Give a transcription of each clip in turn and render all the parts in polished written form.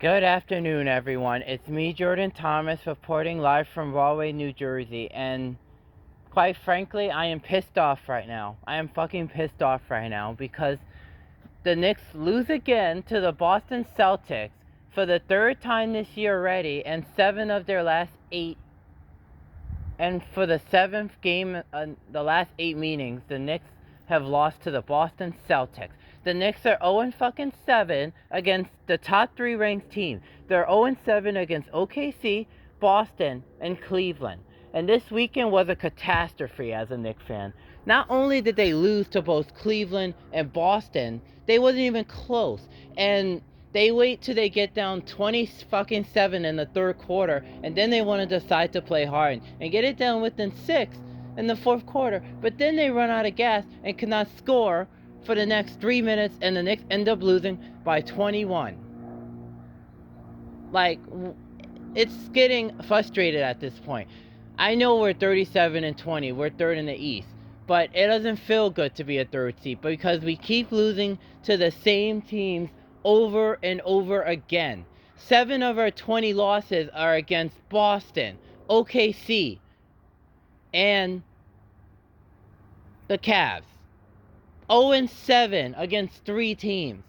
Good afternoon, everyone. It's me, Jordan Thomas, reporting live from Rahway, New Jersey, and quite frankly, I am pissed off right now. I am fucking pissed off right now because the Knicks lose again to the Boston Celtics for the third time this year already, and 7 of their last 8. And for the 7th game, the last 8 meetings, the Knicks have lost to the Boston Celtics. The Knicks are 0-7 against the top 3 ranked teams. They're 0-7 against OKC, Boston, and Cleveland. And this weekend was a catastrophe as a Knicks fan. Not only did they lose to both Cleveland and Boston, they wasn't even close. And they wait till they get down 20-7 in the third quarter, and then they want to decide to play hard and get it down within 6 in the fourth quarter. But then they run out of gas and cannot score for the next 3 minutes, and the Knicks end up losing by 21. Like, it's getting frustrated at this point. I know we're 37-20, we're third in the East, but it doesn't feel good to be a third seed because we keep losing to the same teams over and over again. 7 of our 20 losses are against Boston, OKC, and the Cavs. 0-7 against 3 teams.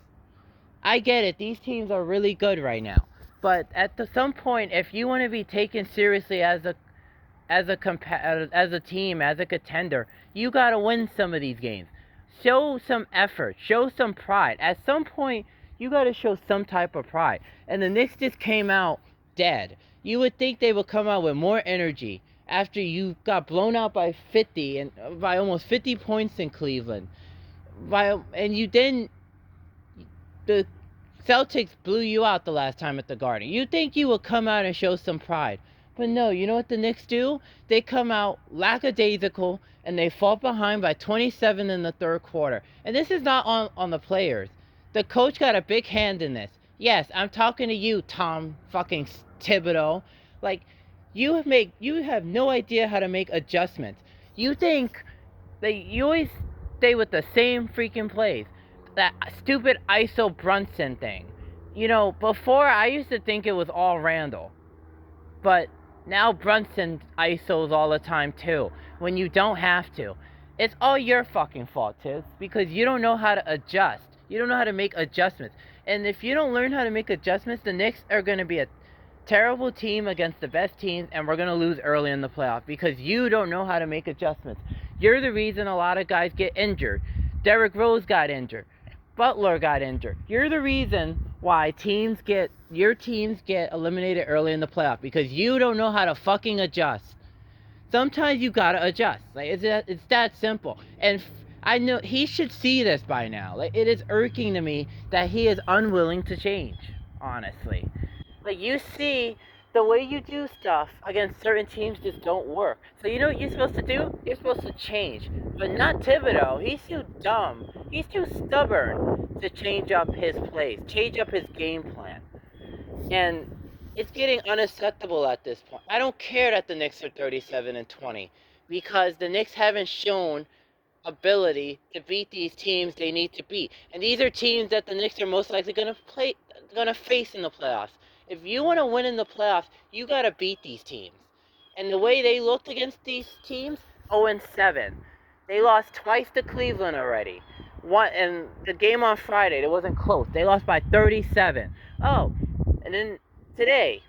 I get it, these teams are really good right now. But at some point, if you want to be taken seriously as a team, as a contender, you got to win some of these games. Show some effort, show some pride. At some point, you got to show some type of pride. And the Knicks just came out dead. You would think they would come out with more energy after you got blown out by 50 and by almost 50 points in Cleveland. And you didn't. The Celtics blew you out the last time at the Garden. You think you would come out and show some pride. But no, you know what the Knicks do? They come out lackadaisical and they fall behind by 27 in the third quarter. And this is not on the players. The coach got a big hand in this. Yes, I'm talking to you, Tom fucking Thibodeau. Like, you have no idea how to make adjustments. You think that you always stay with the same freaking plays. That stupid ISO Brunson thing. You know, before I used to think it was all Randall. But now Brunson ISOs all the time too, when you don't have to. It's all your fucking fault, Tiz, because you don't know how to adjust. You don't know how to make adjustments. And if you don't learn how to make adjustments, the Knicks are going to be a terrible team against the best teams, and we're going to lose early in the playoff because you don't know how to make adjustments. You're the reason a lot of guys get injured. Derrick Rose got injured. Butler got injured. You're the reason why your teams get eliminated early in the playoff because you don't know how to fucking adjust. Sometimes you gotta adjust. Like it's that simple. And I know he should see this by now. Like, it is irking to me that he is unwilling to change. Honestly, like, you see, the way you do stuff against certain teams just don't work. So you know what you're supposed to do? You're supposed to change. But not Thibodeau. He's too dumb. He's too stubborn to change up his plays, change up his game plan. And it's getting unacceptable at this point. I don't care that the Knicks are 37-20 because the Knicks haven't shown ability to beat these teams they need to beat. And these are teams that the Knicks are most likely going to face in the playoffs. If you want to win in the playoffs, you got to beat these teams. And the way they looked against these teams, 0-7. They lost twice to Cleveland already. And the game on Friday, it wasn't close. They lost by 37. Oh, and then today,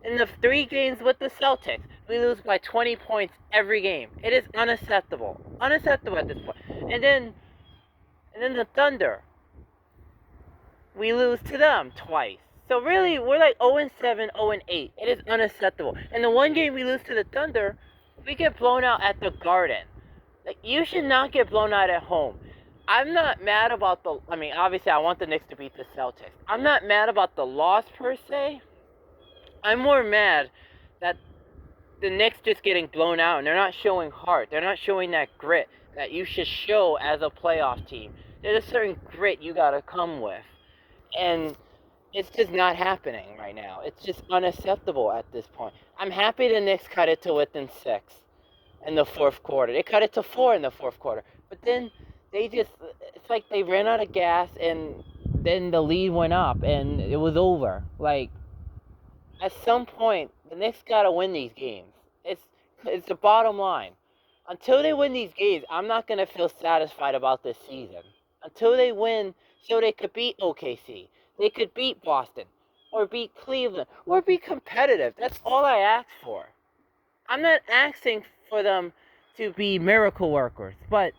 in the 3 games with the Celtics, we lose by 20 points every game. It is unacceptable. Unacceptable at this point. And then the Thunder, we lose to them twice. So really, we're like 0-7, 0-8. It is unacceptable. And the one game we lose to the Thunder, we get blown out at the Garden. Like, you should not get blown out at home. I'm not mad about obviously I want the Knicks to beat the Celtics. I'm not mad about the loss per se. I'm more mad that the Knicks just getting blown out and they're not showing heart. They're not showing that grit that you should show as a playoff team. There's a certain grit you gotta come with. And it's just not happening right now. It's just unacceptable at this point. I'm happy the Knicks cut it to within 6 in the fourth quarter. They cut it to 4 in the fourth quarter. But then it's like they ran out of gas and then the lead went up and it was over. Like, at some point, the Knicks gotta win these games. It's the bottom line. Until they win these games, I'm not gonna feel satisfied about this season. Until they win, so they could beat OKC, they could beat Boston, or beat Cleveland, or be competitive. That's all I ask for. I'm not asking for them to be miracle workers, but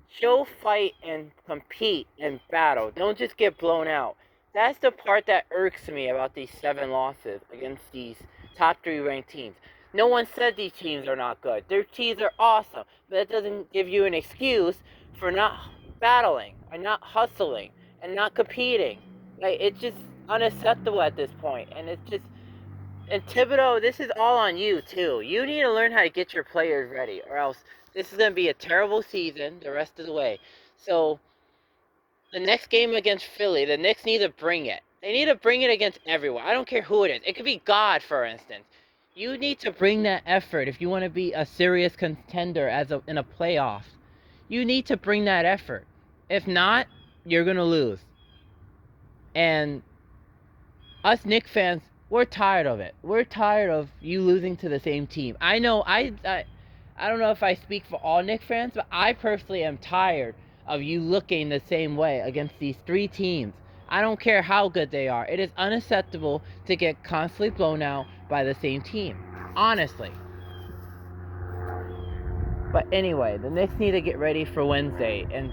show fight and compete and battle. Don't just get blown out. That's the part that irks me about these 7 losses against these top 3 ranked teams. No one said these teams are not good. Their teams are awesome, but that doesn't give you an excuse for not battling, or not hustling, and not competing. Like, it's just unacceptable at this point, and it's just. And Thibodeau, this is all on you too. You need to learn how to get your players ready, or else this is going to be a terrible season the rest of the way. So, the next game against Philly, the Knicks need to bring it. They need to bring it against everyone. I don't care who it is. It could be God, for instance. You need to bring that effort if you want to be a serious contender in a playoff. You need to bring that effort. If not, you're going to lose. And us Knicks fans, we're tired of it. We're tired of you losing to the same team. I know I don't know if I speak for all Knicks fans, but I personally am tired of you looking the same way against these 3 teams. I don't care how good they are. It is unacceptable to get constantly blown out by the same team. Honestly. But anyway, the Knicks need to get ready for Wednesday and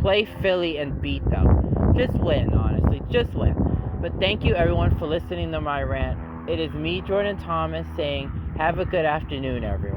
play Philly and beat them. Just win, honestly. Just win. But thank you, everyone, for listening to my rant. It is me, Jordan Thomas, saying have a good afternoon, everyone.